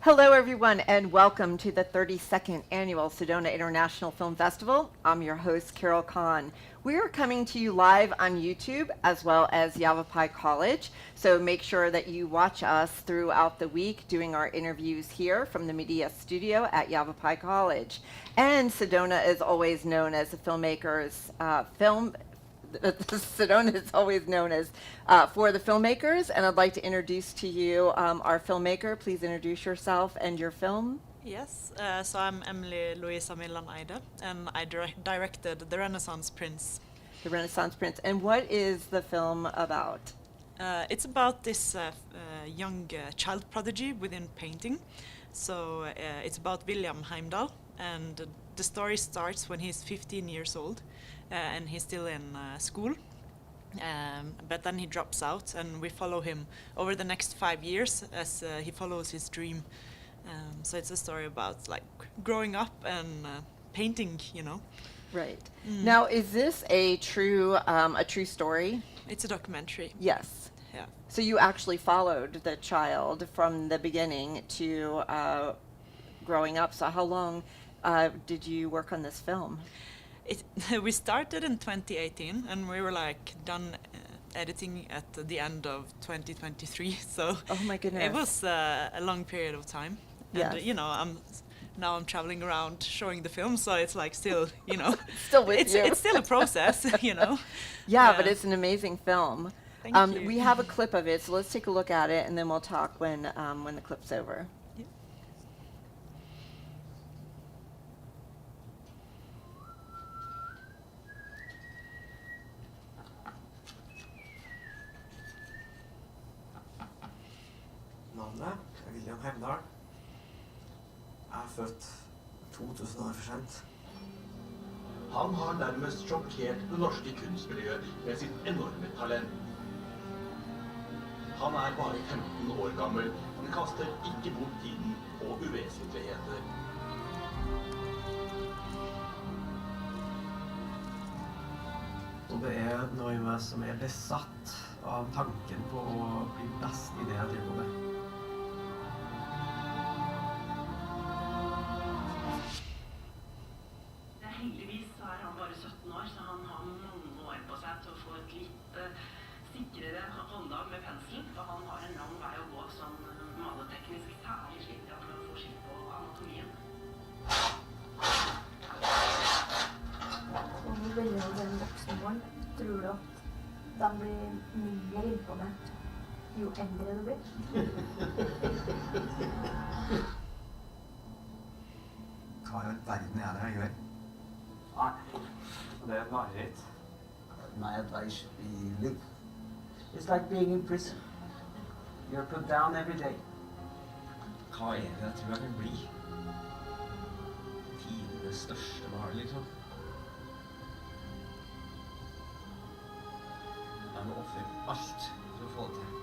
Hello, everyone, and welcome to the 32nd Annual Sedona International Film Festival. I'm your host, Carol Kahn. We are coming to you live on YouTube as well as Yavapai College, so make sure that you watch us throughout the week doing our interviews here from the media studio at Yavapai College. And Sedona is always known as the filmmakers' Sedona is always known as for the filmmakers, and I'd like to introduce to you our filmmaker. Please introduce yourself and your film. Yes, so I'm Emily Louisa Millan Eide, and I directed The Renaissance Prince. The Renaissance Prince. And what is the film about? It's about this young child prodigy within painting. So it's about William Heimdall, and the story starts when he's 15 years old, and he's still in school. But then he drops out, and we follow him over the next 5 years as he follows his dream. So it's a story about like growing up and painting, you know. Right. Now, is this a true story? It's a documentary. Yes. Yeah. So you actually followed the child from the beginning to growing up. So how long did you work on this film? We started in 2018, and we were like done editing at the end of 2023. So Oh my goodness. it was a long period of time. And Yes. you know, I'm traveling around showing the film, so it's like still, you know, Still with it's you. it's still a process, you know. Yeah, but it's an amazing film. Thank you. We have a clip of it, so let's take a look at it, and then we'll talk when the clip's over. Yeah. Navnet er William Heimdall. Jeg er født 2000 år for sent. Han har nærmest sjokkert det norske kunstmiljøet med sitt enorme talent. Han er bare 15 år gammel, men kaster ikke bort tiden på uvesentligheter. Og det er noe i meg som er besatt av tanken på å bli best i det jeg driver med. Heldigvis så er han bare 17 år, så han har mange år på seg til å få et litt sikrere håndlag med penselen. For han har en lang vei å gå som maleteknisk. Særlig sliter han med å få skilt på anatomien. Og hvor veldig av den voksne barn tror du at de blir mer imponert jo eldre du blir? Hva i all verden er det jeg gjør? Nei, det er mareritt. My advice should be live. It's like being in prison. You're put down every day. Hva er det jeg tror jeg kan bli? Tidenes største mal, liksom. Jeg må ofre alt for å få det til.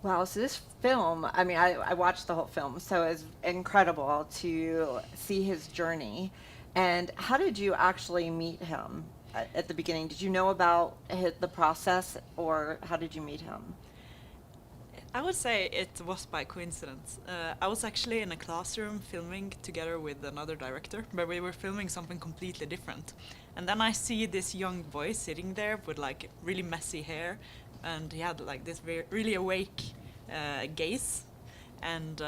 Wow, so this film, I mean, I watched the whole film, so it's incredible to see his journey. And how did you actually meet him at the beginning? Did you know about the process, or how did you meet him? I would say it was by coincidence. I was actually in a classroom filming together with another director, but we were filming something completely different. And then I see this young boy sitting there with like really messy hair, and he had like this really awake gaze, and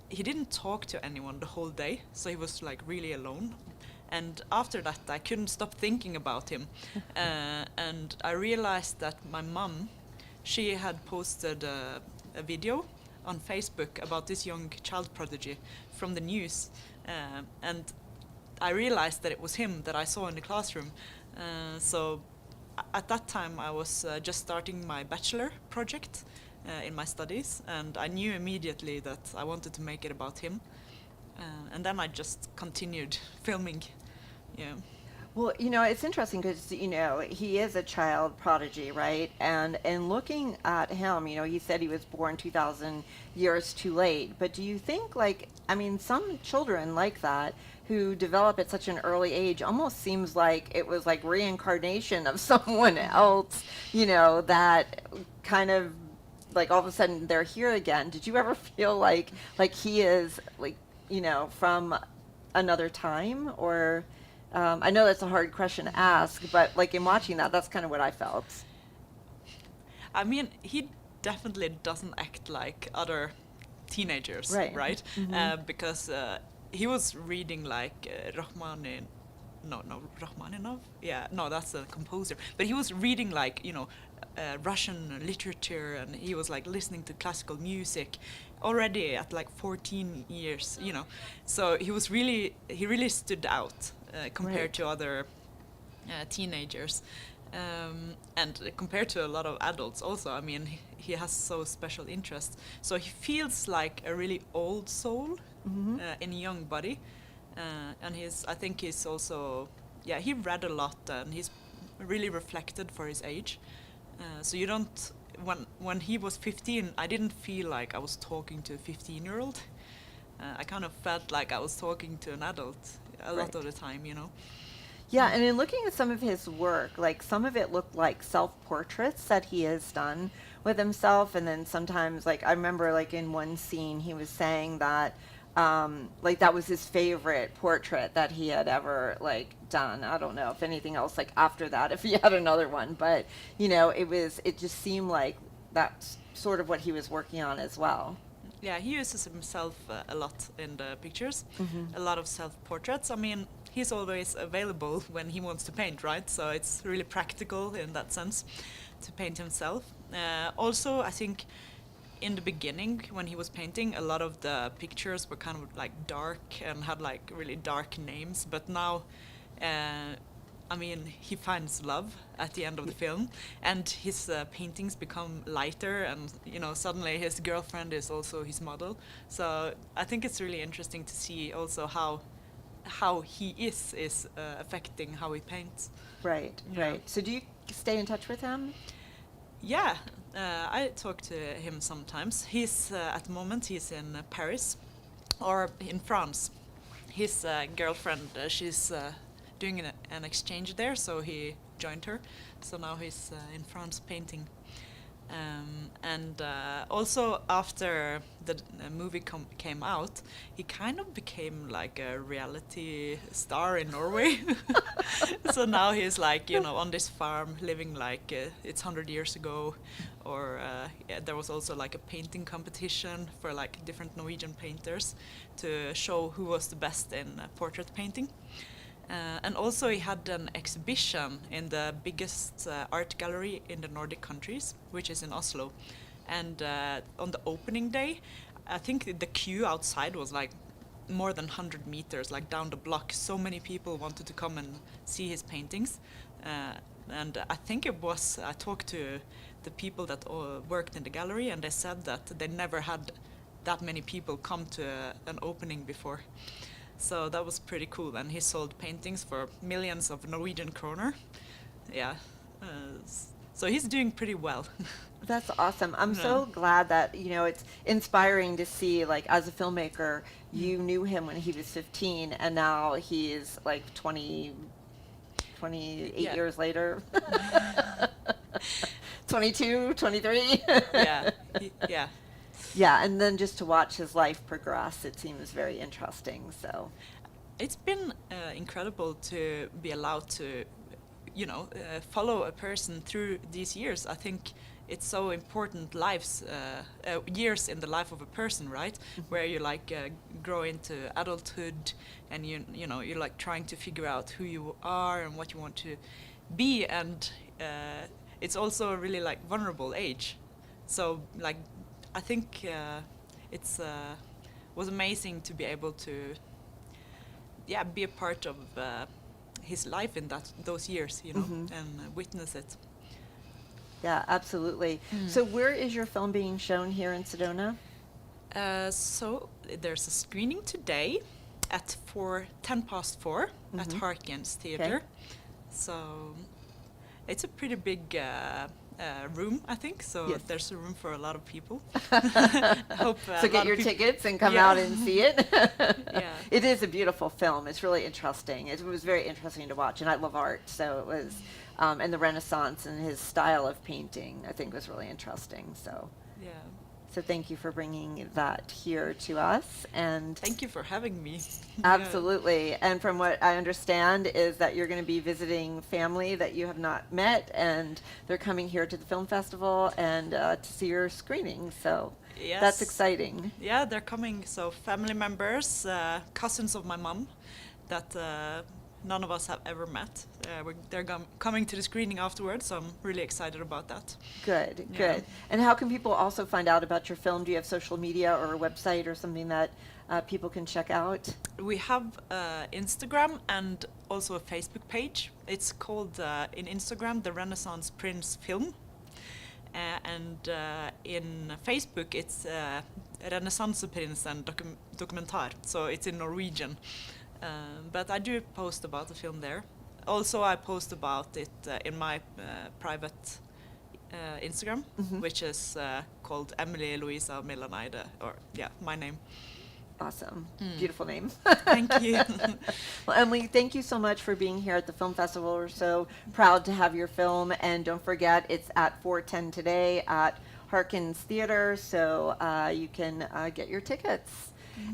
he didn't talk to anyone the whole day, so he was like really alone. And after that, I couldn't stop thinking about him, and I realized that my mom, she had posted a video on Facebook about this young child prodigy from the news, and I realized that it was him that I saw in the classroom. So at that time I was just starting my bachelor project in my studies, and I knew immediately that I wanted to make it about him, and then I just continued filming. Yeah. Well, it's interesting because, he is a child prodigy, right? And looking at him, he said he was born 2,000 years too late. But do you think, like, I mean, some children like that who develop at such an early age almost seems like it was like reincarnation of someone else, that kind of like all of a sudden they're here again. Did you ever feel like he is like, from another time or? I know that's a hard question to ask, but like in watching that, that's kind of what I felt. I mean, he definitely doesn't act like other teenagers, Right. Mm-hmm. Because he was reading like Rachmaninoff. Yeah, no, that's the composer. But he was reading like Russian literature, and he was like listening to classical music already at like 14 years. So he really stood out compared Right. to other teenagers. And compared to a lot of adults also, I mean, he has so special interests. So he feels like a really old soul in a young body. And I think he's also, he read a lot and he's really reflected for his age. So you don't, when he was 15, I didn't feel like I was talking to a 15-year-old. I kind of felt like I was talking to an adult a lot Right. of the time, Yeah, and in looking at some of his work, like some of it looked like self-portraits that he has done with himself, and then sometimes, like I remember, like in one scene, he was saying that, like that was his favorite portrait that he had ever like done. I don't know if anything else like after that, if he had another one, but it just seemed like that's sort of what he was working on as well. Yeah, he uses himself a lot in the pictures, a lot of self-portraits. I mean, he's always available when he wants to paint, right? So it's really practical in that sense to paint himself. Also, I think in the beginning when he was painting, a lot of the pictures were kind of like dark and had like really dark names. But now, I mean, he finds love at the end of the film, and his paintings become lighter, and suddenly his girlfriend is also his model. So I think it's really interesting to see also how he is affecting how he paints. Right, Yeah. right. So do you stay in touch with him? Yeah, I talk to him sometimes. He's at the moment he's in Paris, or in France. His girlfriend, she's doing an exchange there, so he joined her. So now he's in France painting. And also after the movie came out, he kind of became like a reality star in Norway. So now he's like, on this farm living like it's 100 years ago. Or there was also like a painting competition for like different Norwegian painters to show who was the best in portrait painting. And also he had an exhibition in the biggest art gallery in the Nordic countries, which is in Oslo. And on the opening day, I think the queue outside was like more than 100 meters, like down the block. So many people wanted to come and see his paintings. And I think I talked to the people that worked in the gallery, and they said that they never had that many people come to an opening before. So that was pretty cool, and he sold paintings for millions of Norwegian kroner. Yeah, so he's doing pretty well. That's awesome. I'm Yeah. so glad that, it's inspiring to see, like, as a filmmaker, you knew him when he was 15, and now he's, like, 28 Yeah. years later. 22, 23. Yeah, yeah. Yeah, and then just to watch his life progress, it seems very interesting, so. It's been incredible to be allowed to, follow a person through these years. I think it's so important years in the life of a person, right? Where you like grow into adulthood, and you're like trying to figure out who you are and what you want to be, and it's also a really like vulnerable age. So like, I think it's was amazing to be able to, be a part of his life in those years, and witness it. Yeah, absolutely. So where is your film being shown here in Sedona? So there's a screening today at 10 past 4 at Harkins Theatre. So it's a pretty big room, I think. So Yes. there's a room for a lot of people. Hope So a get lot your of peop- tickets and come Yeah. out and see it. Yeah. It is a beautiful film. It's really interesting. It was very interesting to watch, and I love art, so it was, and the Renaissance and his style of painting, I think, was really interesting. Yeah. So thank you for bringing that here to us, and Thank you for having me. Yeah. absolutely. And from what I understand is that you're going to be visiting family that you have not met, and they're coming here to the film festival and to see your screening. So that's Yes. exciting. Yeah, they're coming. So family members, cousins of my mom, that none of us have ever met. They're coming to the screening afterwards, so I'm really excited about that. Good, Yeah. good. And how can people also find out about your film? Do you have social media or a website or something that people can check out? We have Instagram and also a Facebook page. It's called in Instagram the Renaissance Prince Film, and in Facebook it's Renaissance-prinsen dokumentar. So it's in Norwegian, but I do post about the film there. Also, I post about it in my private Instagram, which is called Emily Louisa Milaneide, or yeah, my name. Awesome. Beautiful name. Thank you. Well, Emily, thank you so much for being here at the film festival. We're so proud to have your film, and don't forget it's at 4:10 today at Harkins Theatre, so you can get your tickets.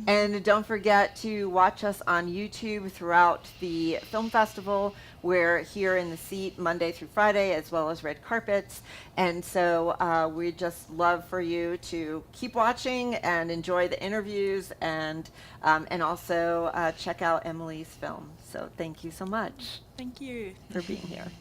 And don't forget to watch us on YouTube throughout the film festival. We're here in the seat Monday through Friday, as well as red carpets. And so we just love for you to keep watching and enjoy the interviews, and also check out Emily's film. So thank you so much Thank you. for being here.